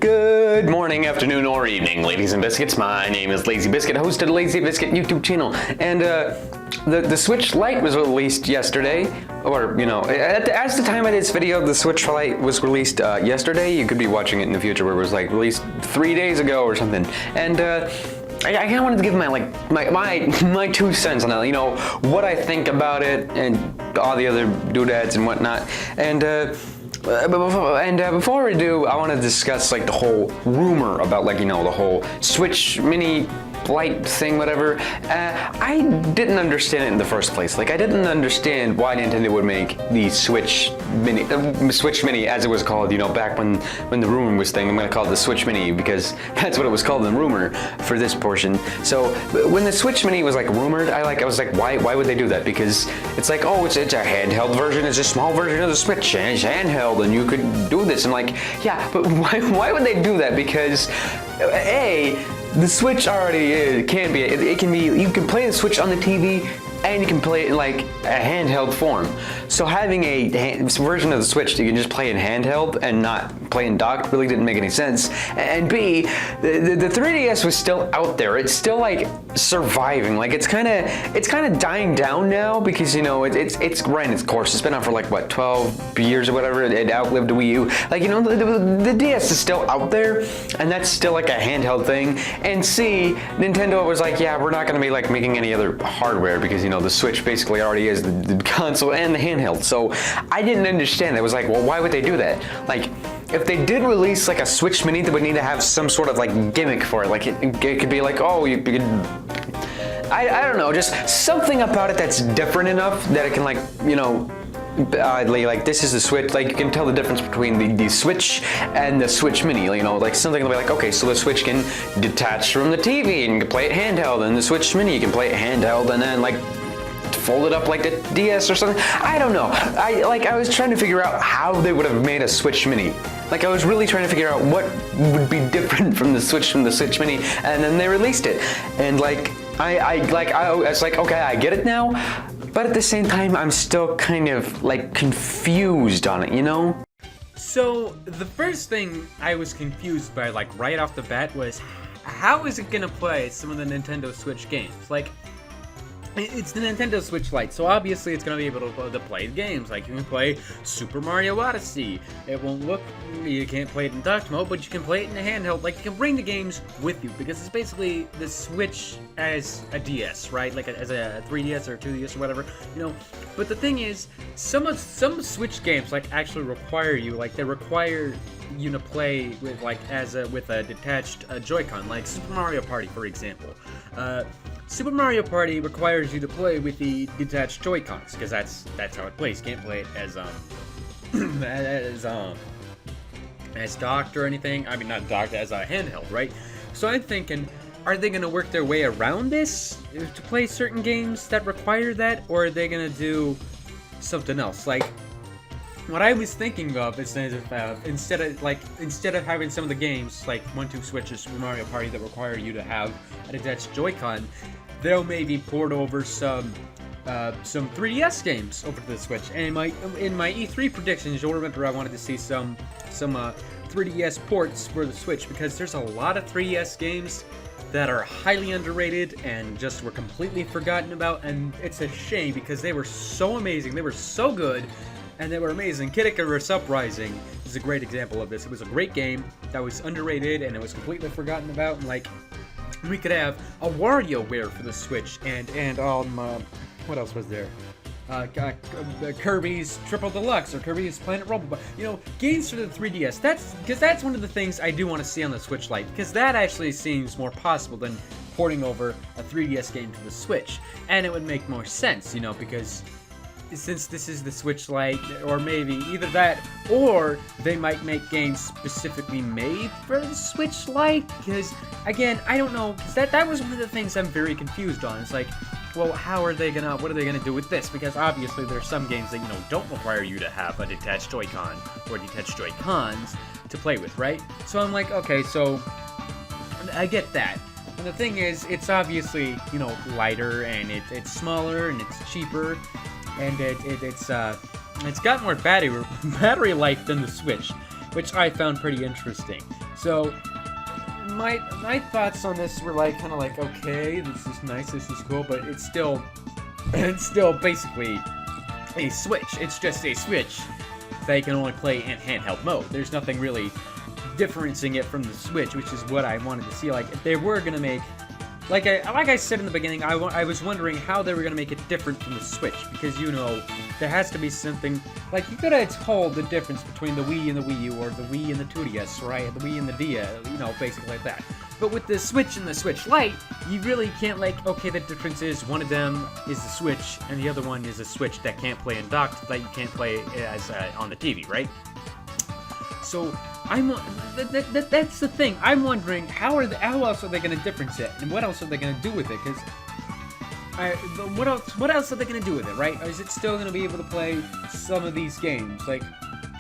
Good morning, afternoon, or evening, ladies and biscuits. My name is Lazy Biscuit, host of the Lazy Biscuit YouTube channel. And the Switch Lite was released yesterday, or as the time of this video, the Switch Lite was released yesterday. You could be watching it in the future where it was like released 3 days ago or something. And I kind of wanted to give my 2 cents on that, what I think about it and all the other doodads and whatnot. And before we do, I want to discuss the whole rumor about the whole Switch Mini Lite thing, whatever. I didn't understand it in the first place. I didn't understand why Nintendo would make the Switch Mini, as it was called, back when the rumor was thing. I'm gonna call it the Switch Mini because that's what it was called in the rumor for this portion. So when the Switch Mini was rumored, I was like, why would they do that? Because it's it's a handheld version, it's a small version of the Switch, and it's handheld, and you could do this. And yeah, but why would they do that? Because the Switch already you can play the Switch on the TV and you can play it in a handheld form. So having a version of the Switch that you can just play in handheld and not play in dock really didn't make any sense. And B, the 3DS was still out there. It's still surviving. It's kind of dying down now because it's ran its course. It's been out for 12 years or whatever. It outlived the Wii U. The DS is still out there, and that's still a handheld thing. And C, Nintendo was yeah, we're not gonna be making any other hardware because the Switch basically already is the console and the handheld. So I didn't understand. It was well, why would they do that? If they did release a Switch Mini, they would need to have some sort of gimmick for it. It could be oh, you could, I don't know, just something about it that's different enough that it can this is the Switch. You can tell the difference between the Switch and the Switch Mini. Something will be okay, so the Switch can detach from the TV and you can play it handheld, and the Switch Mini you can play it handheld and then fold it up like the DS or something. I don't know. I was trying to figure out how they would have made a Switch Mini. I was really trying to figure out what would be different from the Switch Mini, and then they released it. And I was okay, I get it now. But at the same time, I'm still kind of confused on it, So the first thing I was confused by right off the bat was how is it gonna play some of the Nintendo Switch games? It's the Nintendo Switch Lite, so obviously it's going to be able to play games. You can play Super Mario Odyssey. It won't look, you can't play it in docked mode, but you can play it in a handheld. You can bring the games with you, because it's basically the Switch as a DS, right? As a 3DS or 2DS or whatever, But the thing is, some Switch games, actually require you, they require you to play with, with a detached Joy-Con, like Super Mario Party, for example. Super Mario Party requires you to play with the detached Joy-Cons, because that's how it plays. You can't play it as as docked or anything. I mean, not docked, as a handheld, right? So I'm thinking, are they going to work their way around this to play certain games that require that, or are they going to do something else? What I was thinking of is instead of having some of the games 1-2 Switches, Super Mario Party, that require you to have a detached Joy-Con, they'll maybe port over some 3DS games over to the Switch. And in my E3 predictions, you'll remember I wanted to see some 3DS ports for the Switch, because there's a lot of 3DS games that are highly underrated and just were completely forgotten about, and it's a shame because they were so amazing, they were so good. And they were amazing. Kid Icarus Uprising is a great example of this. It was a great game that was underrated and it was completely forgotten about. And we could have a WarioWare for the Switch, and what else was there? Kirby's Triple Deluxe or Kirby's Planet Rumble. Games for the 3DS. That's one of the things I do want to see on the Switch Lite, because that actually seems more possible than porting over a 3DS game to the Switch, and it would make more sense, because since this is the Switch Lite, or maybe either that, or they might make games specifically made for the Switch Lite, because, again, I don't know, because that was one of the things I'm very confused on. It's well, what are they gonna do with this? Because obviously there's some games that, don't require you to have a detached Joy-Con or detached Joy-Cons to play with, right? So I'm okay, so I get that. And the thing is, it's obviously, lighter, and it's smaller, and it's cheaper, and it's got more battery life than the Switch, which I found pretty interesting. So my thoughts on this were like kind of like, okay, this is nice, this is cool, but it's still basically a Switch. It's just a Switch that you can only play in handheld mode. There's nothing really differencing it from the Switch, which is what I wanted to see. Like, if they were gonna make, like I said in the beginning, I was wondering how they were gonna make it different from the Switch, because there has to be something. Like, you gotta told the difference between the Wii and the Wii U, or the Wii and the 2DS, right? The Wii and the DS, basically like that. But with the Switch and the Switch Lite, you really can't, like, okay, the difference is one of them is the Switch, and the other one is a Switch that can't play in docked, that you can't play as on the TV, right? So that's the thing. I'm wondering how else are they going to difference it, and what else are they going to do with it? Because what else are they going to do with it, right? Or is it still going to be able to play some of these games? Like,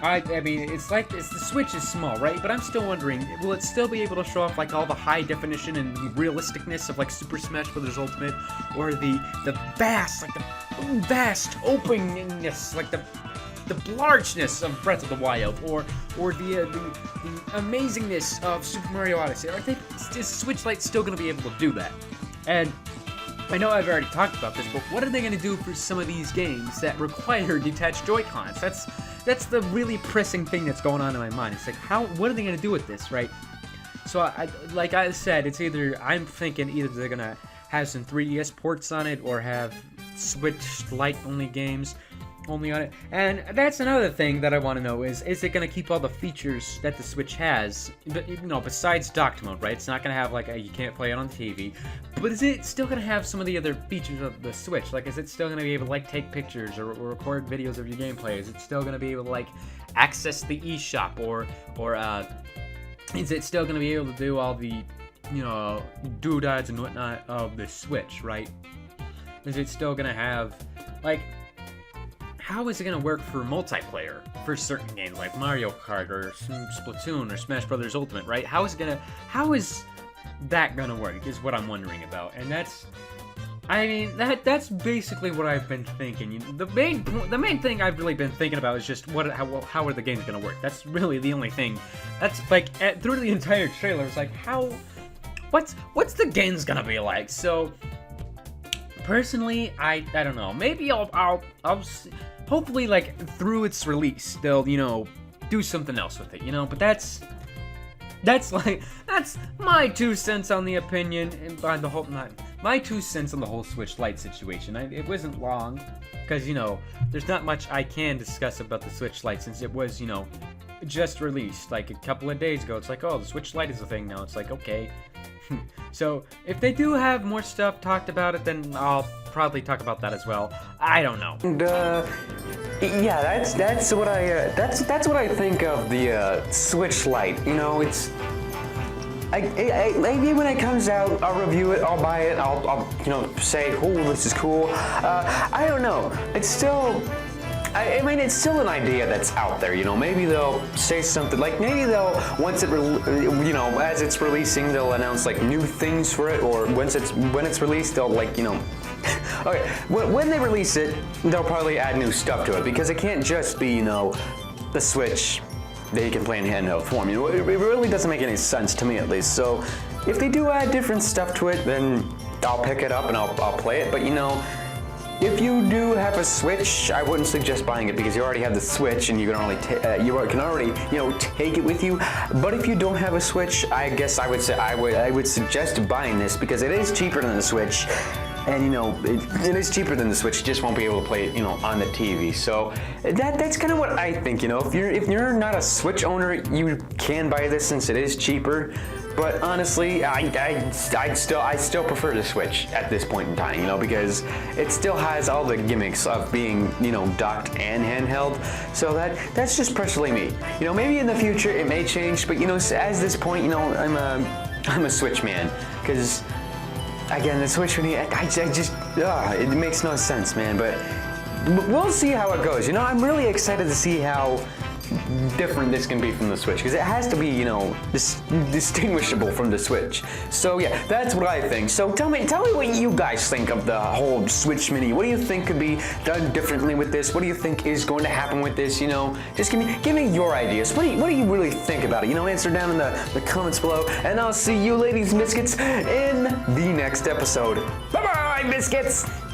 I mean, it's the Switch is small, right? But I'm still wondering, will it still be able to show off like all the high definition and realisticness of like Super Smash Bros. Ultimate, or the vast openness, like the largeness of Breath of the Wild, or the amazingness of Super Mario Odyssey? Like, is Switch Lite still going to be able to do that? And I know I've already talked about this, but what are they going to do for some of these games that require detached Joy-Cons? That's the really pressing thing that's going on in my mind. It's like, what are they going to do with this, right? So, like I said, I'm thinking either they're going to have some 3DS ports on it, or have Switch Lite only games only on it. And that's another thing that I want to know is it going to keep all the features that the Switch has, besides docked mode, right? It's not going to have like you can't play it on TV, but is it still going to have some of the other features of the Switch? Like, is it still going to be able to like take pictures or record videos of your gameplay? Is it still going to be able to like access the eShop, or is it still going to be able to do all the doodads and whatnot of the Switch, right? Is it still going to have like, how is it going to work for multiplayer for certain games like Mario Kart or Splatoon or Smash Bros. Ultimate, right? How is that going to work is what I'm wondering about. And that's basically what I've been thinking. The main thing I've really been thinking about is just how are the games going to work? That's really the only thing. That's like through the entire trailer, it's like what's the games going to be like? So personally, I don't know. Maybe I'll hopefully, like, through its release, they'll, do something else with it, but that's my 2 cents on the opinion, and my 2 cents on the whole Switch Lite situation. It wasn't long, because, there's not much I can discuss about the Switch Lite, since it was, just released, like, a couple of days ago. It's like, oh, the Switch Lite is a thing now. It's like, okay. So, if they do have more stuff talked about it, then I'll probably talk about that as well. I don't know. And, yeah, that's what I think of the Switch Lite. It's maybe when it comes out, I'll review it, I'll buy it, I'll say, oh, this is cool. I don't know. It's still. I mean, it's still an idea that's out there, Maybe they'll say something, like maybe they'll, once it, as it's releasing, they'll announce like new things for it, or when it's released, they'll like, okay, when they release it, they'll probably add new stuff to it, because it can't just be, the Switch that you can play in handheld form. It really doesn't make any sense to me, at least. So if they do add different stuff to it, then I'll pick it up and I'll play it. But if you do have a Switch, I wouldn't suggest buying it, because you already have the Switch and you can already take it with you. But if you don't have a Switch, I guess I would suggest buying this, because it is cheaper than the Switch, and it is cheaper than the Switch. You just won't be able to play it on the TV. So that's kind of what I think. If you're not a Switch owner, you can buy this since it is cheaper. But honestly, I still prefer the Switch at this point in time, because it still has all the gimmicks of being, docked and handheld. So that's just personally me. Maybe in the future it may change, but as this point, I'm a Switch man, because again, the Switch for me, it makes no sense, man. But we'll see how it goes. I'm really excited to see how different this can be from the Switch, because it has to be, you know, distinguishable from the Switch. So yeah, that's what I think. So tell me what you guys think of the whole Switch Mini. What do you think could be done differently with this? What do you think is going to happen with this? You know, just give me your ideas. What do you really think about it? You know, answer down in the comments below, and I'll see you ladies biscuits in the next episode. Bye bye biscuits.